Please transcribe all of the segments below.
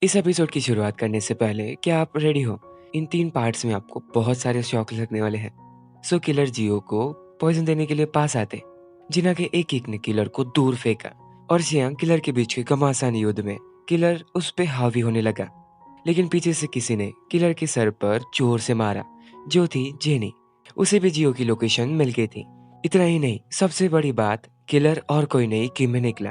इस एपिसोड की शुरुआत करने से पहले क्या आप रेडी हो? इन 3 पार्ट्स में आपको बहुत सारे शॉक लगने वाले हैं। किलर जियो को पॉइजन देने के लिए पास आते। जिना के एक-एक ने किलर को दूर फेंका और शियांग किलर के बीच के घमासान युद्ध में किलर उस पे हावी होने लगा। लेकिन पीछे से किसी ने किलर के सर पर जोर से मारा, जो थी जेनी। उसे भी जियो की लोकेशन मिल गई थी। इतना ही नहीं, सबसे बड़ी बात, किलर और कोई नहीं, किम में निकला।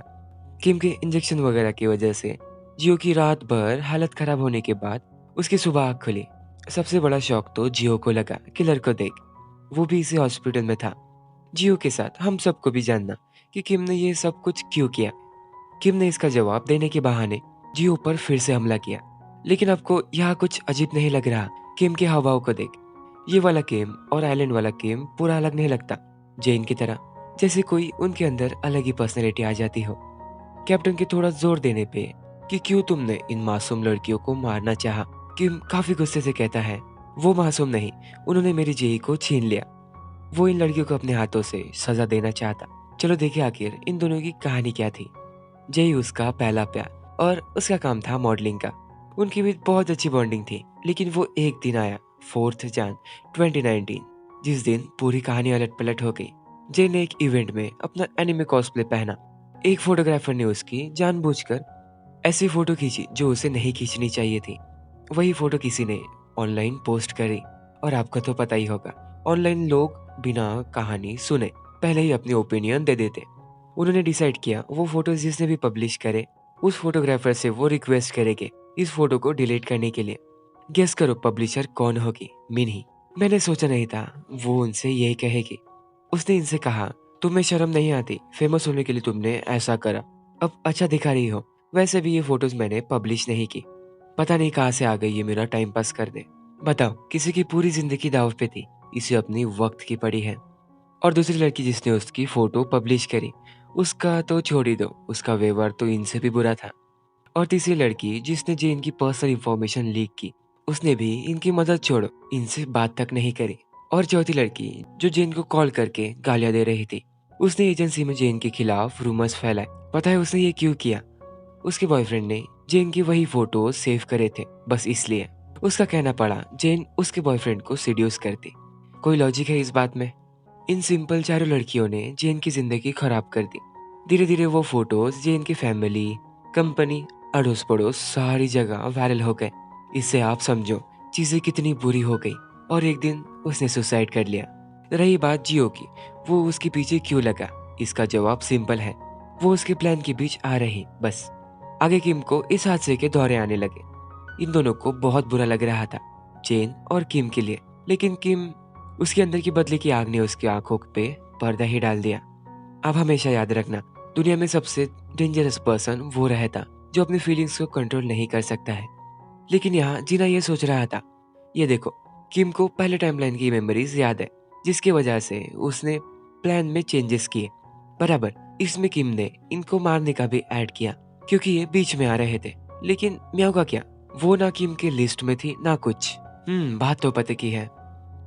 किम के इंजेक्शन वगैरह की वजह से जियो की रात भर हालत खराब होने के बाद उसकी सुबह आँख खुली। सबसे बड़ा शौक तो जियो को लगा किलर को देख। वो भी इसी हॉस्पिटल में था। जियो के साथ हम सबको भी जानना कि किम ने ये सब कुछ क्यों किया। किम ने इसका जवाब देने के बहाने जियो पर फिर से हमला किया। लेकिन आपको यहाँ कुछ अजीब नहीं लग रहा? किम के हावभाव को देख। ये वाला किम और आइलैंड वाला किम पूरा अलग नहीं लगता। जेन की तरह, जैसे कोई उनके अंदर अलग ही पर्सनैलिटी आ जाती हो। कैप्टन के थोड़ा जोर देने पे कि क्यों तुमने इन मासूम लड़कियों को मारना चाहा, किम काफी गुस्से से कहता है, वो मासूम नहीं, उन्होंने मेरी जेई को छीन लिया। वो इन लड़कियों को अपने हाथों से सजा देना चाहता। चलो देखिए आखिर इन दोनों की कहानी क्या थी। जेई उसका पहला प्यार और उसका काम था मॉडलिंग का। उनकी भी बहुत अच्छी बॉन्डिंग थी। लेकिन वो एक दिन आया, 4 जान 2019, जिस दिन पूरी कहानी अलट पलट हो गई। जेई ने एक इवेंट में अपना एनिमे कॉस्प्ले पहना। एक फोटोग्राफर ने उसकी जानबूझकर ऐसी फोटो खींची जो उसे नहीं खींचनी चाहिए थी। वही फोटो किसी ने ऑनलाइन पोस्ट करी। और आपको तो पता ही होगा, ऑनलाइन लोग बिना कहानी सुने पहले ही अपनी ओपिनियन दे देते। उन्होंने डिसाइड किया वो फोटो जिसने भी पब्लिश करे, उस फोटोग्राफर से वो रिक्वेस्ट करेंगे इस फोटो को डिलीट करने के लिए। गेस करो पब्लिशर कौन होगी? मिन्ही। मैंने सोचा नहीं था वो उनसे यही कहेगी। उसने इनसे कहा, तुम्हें शर्म नहीं आती? फेमस होने के लिए तुमने ऐसा करा, अब अच्छा दिखा रही हो। वैसे भी ये फोटोज मैंने पब्लिश नहीं की। पता नहीं कहाँ से आ गई ये मेरा टाइम पास कर दे। बताओ, किसी की पूरी जिंदगी दाव पे थी, इसे अपनी वक्त की पड़ी है। और दूसरी लड़की जिसने उसकी फोटो पब्लिश करी, उसका तो छोड़ ही दो, उसका व्यवहार तो इनसे भी बुरा था। और तीसरी लड़की जिसने जे इनकी पर्सनल इंफॉर्मेशन लीक की, उसने भी इनकी मदद छोड़ो, इनसे बात तक नहीं करी। और चौथी लड़की जो जेन को कॉल करके गालियां दे रही थी, उसने एजेंसी में जेन के खिलाफ रूमर्स फैलाए। पता है उसने ये क्यों किया? उसके बॉयफ्रेंड ने जेन की वही फोटो सेव करे थे, बस इसलिए उसका कहना पड़ा जेन उसके बॉयफ्रेंड को सीड्यूस करती। कोई लॉजिक है इस बात में? इन सिंपल चारों लड़कियों ने जेन की जिंदगी खराब कर दी। धीरे धीरे वो फोटोज जेन की फैमिली, कंपनी, अड़ोस पड़ोस सारी जगह वायरल हो गए। इससे आप समझो चीजें कितनी बुरी हो गई। और एक दिन उसने सुसाइड कर लिया। रही बात जियो की, वो उसके पीछे क्यों लगा? इसका जवाब सिंपल है, वो उसके प्लान के बीच आ रही बस। आगे किम को इस हादसे के दौरे आने लगे। इन दोनों को बहुत बुरा लग रहा था, जेन और किम के लिए। लेकिन किम, उसके अंदर की बदले की आग ने उसकी आंखों पे पर्दा ही डाल दिया। अब हमेशा याद रखना, दुनिया में सबसे डेंजरस पर्सन वो रहता जो अपनी फीलिंग्स को कंट्रोल नहीं कर सकता है। लेकिन यहाँ जीना ये सोच रहा था, ये देखो, किम को पहले टाइमलाइन की मेमोरीज याद है, जिसकी वजह से उसने प्लान में चेंजेस किए। बराबर इसमें किम ने इनको मारने का भी ऐड किया, क्योंकि ये बीच में आ रहे थे। लेकिन म्याऊ का क्या? वो ना किम की लिस्ट में थी ना कुछ। बात तो पते की है।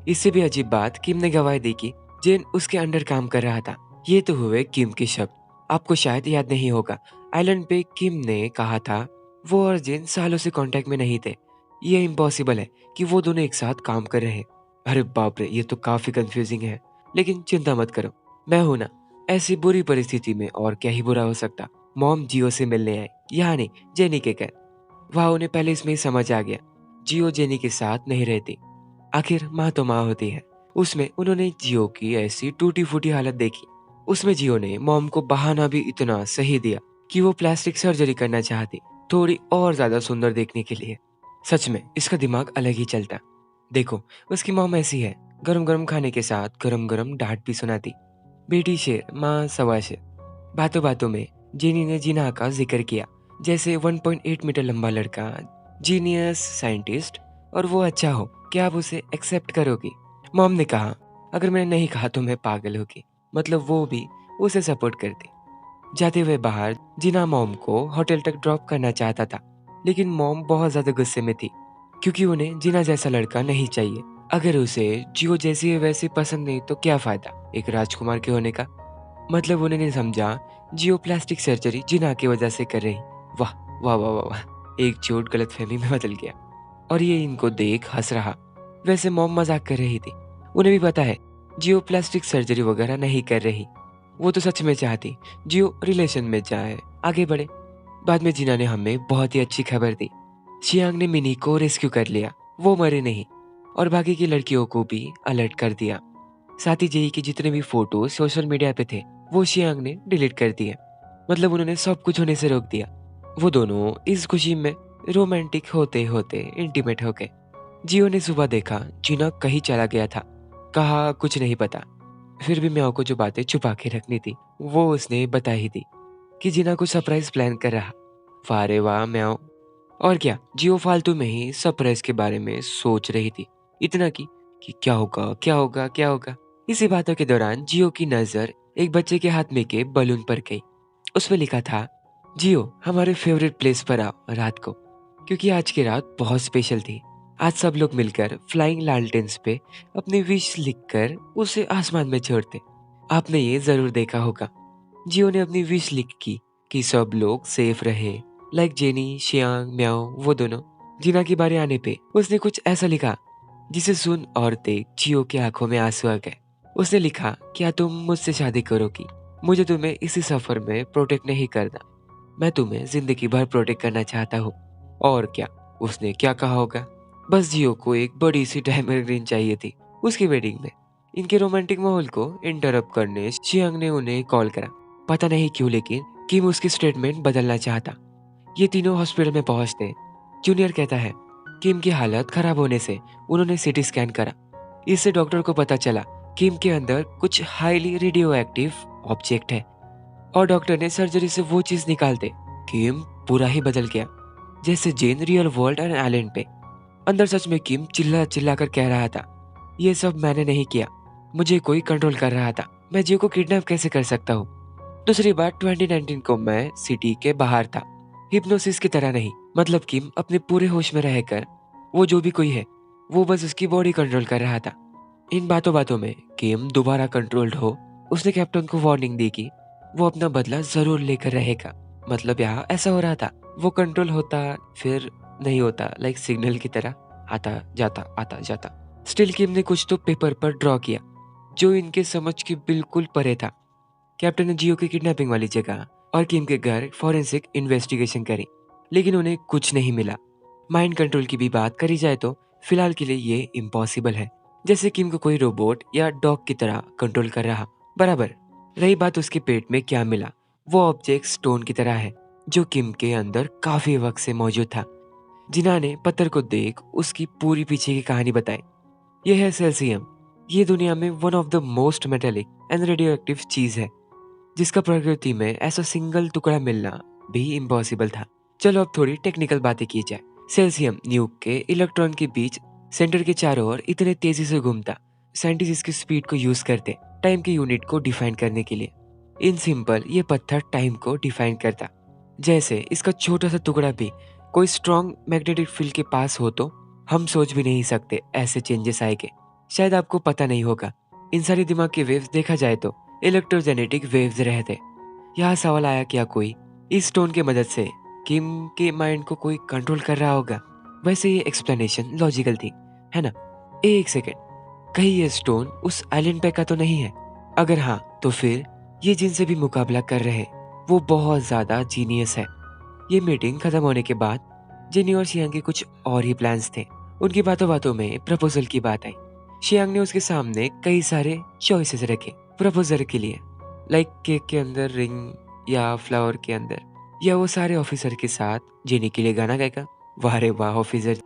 इससे भी अजीब बात, किम ने गवाही दी कि जेन उसके अंडर काम कर रहा था। ये तो हुए किम के शब्द। आपको शायद याद नहीं होगा, आइलैंड पे किम ने कहा था वो और जेन सालों से कांटेक्ट में नहीं थे। ये इम्पॉसिबल है कि वो दोनों एक साथ काम कर रहे हैं। अरे बाप रे, ये तो काफी कंफ्यूजिंग है। लेकिन चिंता मत करो, मैं हूं ना। ऐसी बुरी परिस्थिति में और क्या ही बुरा हो सकता। मॉम जियो से मिलने आए, यहाँ नहीं, जेनी के घर। वहां उन्हें पहले इसमें ही समझ आ गया, जियो जेनी के साथ नहीं रहती। आखिर माँ तो माँ होती है। उसमें उन्होंने जियो की ऐसी टूटी फूटी हालत देखी। उसमें जियो ने मॉम को बहाना भी इतना सही दिया कि वो प्लास्टिक सर्जरी करना चाहती, थोड़ी और ज्यादा सुंदर देखने के लिए। सच में इसका दिमाग अलग ही चलता। देखो, उसकी मॉम ऐसी है, गरम गरम खाने के साथ गरम गरम डांट भी सुनाती। बेटी शेर, माँ सवा शेर। बातों बातों में जेनी ने जिना का जिक्र किया, जैसे 1.8 मीटर लंबा लड़का, जीनियस साइंटिस्ट, और वो अच्छा हो, क्या आप उसे एक्सेप्ट करोगी? मॉम ने कहा, अगर मैंने नहीं कहा तो मैं पागल होगी। मतलब वो भी उसे सपोर्ट करती। जाते हुए बाहर जिना मॉम को होटल तक ड्रॉप करना चाहता था। लेकिन मॉम बहुत ज्यादा गुस्से में थी, क्योंकि उन्हें जिना जैसा लड़का नहीं चाहिए। अगर उसे जियो जैसी वैसी पसंद नहीं तो क्या फायदा एक राजकुमार के होने का? मतलब उन्होंने समझा जियो प्लास्टिक सर्जरी जिना की वजह से कर रही। वाह वाह वाह वाह वाह। एक चोट गलतफहमी में बदल गया और ये इनको देख हंस रहा। वैसे मॉम मजाक कर रही थी, उन्हें भी पता है जियो प्लास्टिक सर्जरी वगैरह नहीं कर रही। वो तो सच में चाहती जियो रिलेशन में जाए, आगे बढ़े। बाद में जीना ने हमें बहुत ही अच्छी खबर दी। शियांग ने मिनी को रेस्क्यू कर लिया, वो मरे नहीं और बाकी की लड़कियों को भी अलर्ट कर दिया। साथ ही जेई के जितने भी फोटो सोशल मीडिया पे थे वो शियांग ने डिलीट कर दिए। मतलब उन्होंने सब कुछ होने से रोक दिया। वो दोनों इस खुशी में रोमांटिक होते होते इंटीमेट हो गए। जियो ने सुबह देखा जीना कहीं चला गया था, कहा कुछ नहीं पता। फिर भी म्याओ को जो बातें छुपा के रखनी थी वो उसने बता ही दी कि जीना कुछ सरप्राइज प्लान कर रहा। वाह रे वाह म्याओ। और क्या, जियो फालतू में ही सरप्राइज के बारे में सोच रही थी, इतना कि क्या होगा क्या होगा क्या होगा। इसी बातों के दौरान जियो की नजर एक बच्चे के हाथ में के बलून पर गई। उसमें लिखा था, जियो हमारे फेवरेट प्लेस पर आओ रात को, क्योंकि आज की रात बहुत स्पेशल थी। आज सब लोग मिलकर फ्लाइंग लालटेन्स पे अपनी विश लिखकर उसे आसमान में छोड़ते। आपने ये जरूर देखा होगा। जियो ने अपनी विश लिख की कि सब लोग सेफ रहे, लाइक जेनी, शियांग, म्याओ, वो दोनों। जीना की बारी आने पे उसने कुछ ऐसा लिखा जिसे सुन और देख जियो की आंखों में आंसू आ गए। उसने लिखा, क्या तुम मुझसे शादी करोगी? मुझे तुम्हें इसी सफर में प्रोटेक्ट नहीं करना, मैं तुम्हें जिंदगी भर प्रोटेक्ट करना चाहता हूँ। और क्या, उसने क्या कहा होगा? बस जियो को एक बड़ी सी डायमंड रिंग चाहिए थी उसकी वेडिंग में। इनके रोमांटिक माहौल को इंटरप्ट करने शियांग ने उन्हें कॉल करा। पता नहीं क्यों, लेकिन किम उसकी स्टेटमेंट बदलना चाहता। ये तीनों हॉस्पिटल में पहुंचते। जूनियर कहता है किम की हालत खराब होने से उन्होंने सीटी स्कैन करा। इससे डॉक्टर को पता चला किम के अंदर कुछ हाईली रेडियो एक्टिव ऑब्जेक्ट है और डॉक्टर ने सर्जरी से वो चीज निकालते किम पूरा ही बदल गया, जैसे जेन रियल वर्ल्ड एंड आइलैंड पे। अंदर सच में किम चिल्ला चिल्ला कर कह रहा था, ये सब मैंने नहीं किया, मुझे कोई कंट्रोल कर रहा था, मैं जियो को किडनैप कैसे कर सकता हूँ। दूसरी बात, 2019 को मैं सिटी के बाहर था, हिप्नोसिस की तरह नहीं। मतलब किम अपने पूरे होश में रहकर वो जो भी कोई है वो बस उसकी बॉडी कंट्रोल कर रहा था। इन बातों बातों में किम दोबारा कंट्रोल्ड हो। उसने कैप्टन को वार्निंग दी कि वो अपना बदला जरूर लेकर रहेगा। मतलब यहाँ ऐसा हो रहा था, वो कंट्रोल होता फिर नहीं होता, लाइक सिग्नल की तरह आता जाता। स्टिल किम ने कुछ तो पेपर पर ड्रॉ किया जो इनके समझ के बिल्कुल परे था। कैप्टन ने जियो की किडनैपिंग वाली जगह और किम के घर फॉरेंसिक इन्वेस्टिगेशन करी, लेकिन उन्हें कुछ नहीं मिला। माइंड कंट्रोल की भी बात करी जाए तो फिलहाल के लिए ये इम्पॉसिबल है, जैसे किम को कोई रोबोट या डॉग की तरह कंट्रोल कर रहा। बराबर। रही बात उसके पेट में क्या मिला, वो ऑब्जेक्ट स्टोन की तरह है जो किम के अंदर काफी वक्त से मौजूद था। जिन्हा ने पत्थर को देख उसकी पूरी पीछे की कहानी बताई। यह है सेल्सियम। ये दुनिया में one of the most metallic and radio active चीज है जिसका प्रकृति में ऐसा सिंगल टुकड़ा मिलना भी इम्पॉसिबल था। चलो अब थोड़ी टेक्निकल बातें की जाए। सेल्सियम न्यूक के इलेक्ट्रॉन के बीच सेंटर के चारों ओर इतने तेजी से घूमता। साइंटिस्ट इसकी स्पीड को यूज करते टाइम के यूनिट को डिफाइन करने के लिए। इन सिंपल ये पत्थर टाइम को डिफाइन करता। जैसे इसका छोटा सा टुकड़ा भी कोई स्ट्रॉन्ग मैग्नेटिक फील्ड के पास हो तो हम सोच भी नहीं सकते ऐसे चेंजेस आएंगे। शायद आपको पता नहीं होगा, इन सारी दिमाग के वेव्स देखा जाए तो इलेक्ट्रोजेनेटिक वेव्स रहते। यहाँ सवाल आया, क्या कोई इस स्टोन की मदद से किम के माइंड को कोई कंट्रोल कर रहा होगा? वैसे ये एक्सप्लेनेशन लॉजिकल थी, है ना? एक सेकेंड, कहीं ये स्टोन उस आइलैंड पे का तो नहीं है? अगर हाँ तो फिर ये जिनसे भी मुकाबला कर रहे वो बहुत ज्यादा जीनियस है। ये मीटिंग खत्म होने के बाद जेनी और शियांग के कुछ और ही प्लान्स थे। उनकी बातों बातों में प्रपोजल की बात आई। शियांग ने उसके सामने कई सारे चॉइसेस रखे प्रपोजल के लिए, लाइक केक के अंदर रिंग या फ्लावर के अंदर, या वो सारे ऑफिसर के साथ जेनी के लिए गाना गाएगा। वाह रे वाह ऑफिसर।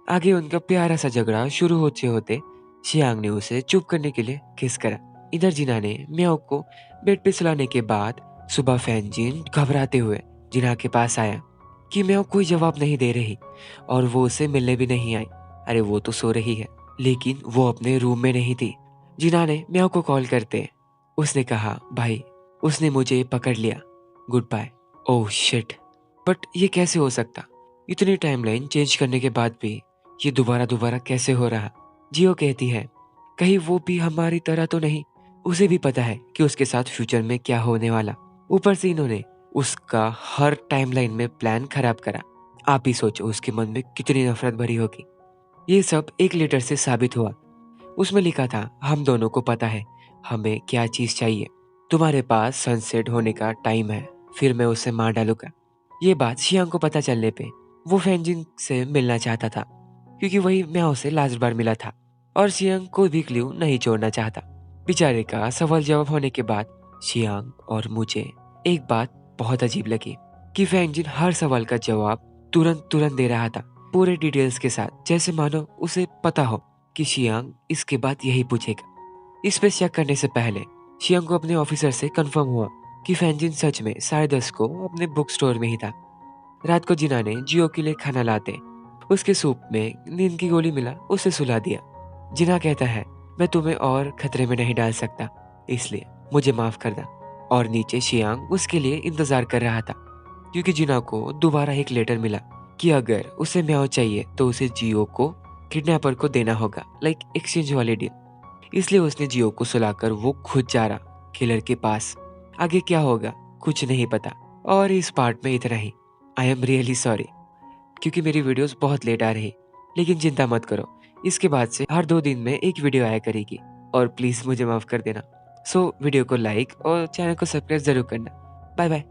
आगे उनका प्यारा सा झगड़ा शुरू होते होते शियांग ने उसे चुप करने के लिए किस करा। इधर जिना ने म्याओ को बेड पे सुलाने के बाद सुबह फैंजिन घबराते हुए जिना के पास आया कि म्याओ कोई जवाब नहीं दे रही और वो उसे मिलने भी नहीं आई। अरे वो तो सो रही है, लेकिन वो अपने रूम में नहीं थी। जिना ने म्याओ को कॉल करते उसने कहा, भाई उसने मुझे पकड़ लिया, good bye. Oh shit, but ये कैसे हो सकता? इतनी टाइमलाइन चेंज करने के बाद भी ये दोबारा दोबारा कैसे हो रहा? जियो कहती है, कहीं वो भी हमारी तरह तो नहीं? उसे भी पता है कि उसके साथ फ्यूचर में क्या होने वाला। ऊपर से इन्होंने उसका हर टाइमलाइन में प्लान खराब करा। आप ही सोचो उसके मन में कितनी नफरत भरी होगी। ये सब एक लेटर से साबित हुआ। उसमें लिखा था, हम दोनों को पता है हमें क्या चीज चाहिए। तुम्हारे पास सनसेट होने का टाइम है, फिर मैं उसे मार डालूंगा। ये बात शियांग को पता चलने पे वो फैंजिन से मिलना चाहता था, क्योंकि वही म्याओ से लास्ट बार मिला था और शियांग कोई भी क्ल्यू नहीं छोड़ना चाहता। बेचारे का सवाल जवाब होने के बाद शियांग और मुझे एक बात बहुत अजीब लगी कि फैंजिन हर सवाल का जवाब तुरंत तुरंत दे रहा था, पूरे डिटेल्स के साथ, जैसे मानो उसे पता हो कि शियांग इसके बाद यही पूछेगा। इस पे शक करने से पहले शियांग को अपने ऑफिसर से कंफर्म हुआ कि फैंजिन सच में 10:30 को अपने बुक स्टोर में ही था। रात को जिना ने जियो के लिए खाना लाते उसके सूप में नींद की गोली मिला, उसे सुला दिया। जिना कहता है, मैं तुम्हें और खतरे में नहीं डाल सकता, इसलिए मुझे माफ कर दा। और नीचे शियांग उसके लिए इंतजार कर रहा था, क्योंकि जिना को दोबारा एक लेटर मिला कि अगर उसे म्याओ चाहिए तो उसे जियो को किडनैपर को देना होगा, लाइक एक्सचेंज वाली डील। इसलिए उसने जियो को सुलाकर वो खुद जा रहा किलर के पास। आगे क्या होगा कुछ नहीं पता। और इस पार्ट में इतना ही। आई एम रियली सॉरी, क्योंकि मेरी वीडियोस बहुत लेट आ रही। लेकिन चिंता मत करो, इसके बाद से हर 2 दिन में एक वीडियो आया करेगी, और प्लीज मुझे माफ कर देना। सो वीडियो को लाइक और चैनल को सब्सक्राइब जरूर करना। Bye bye.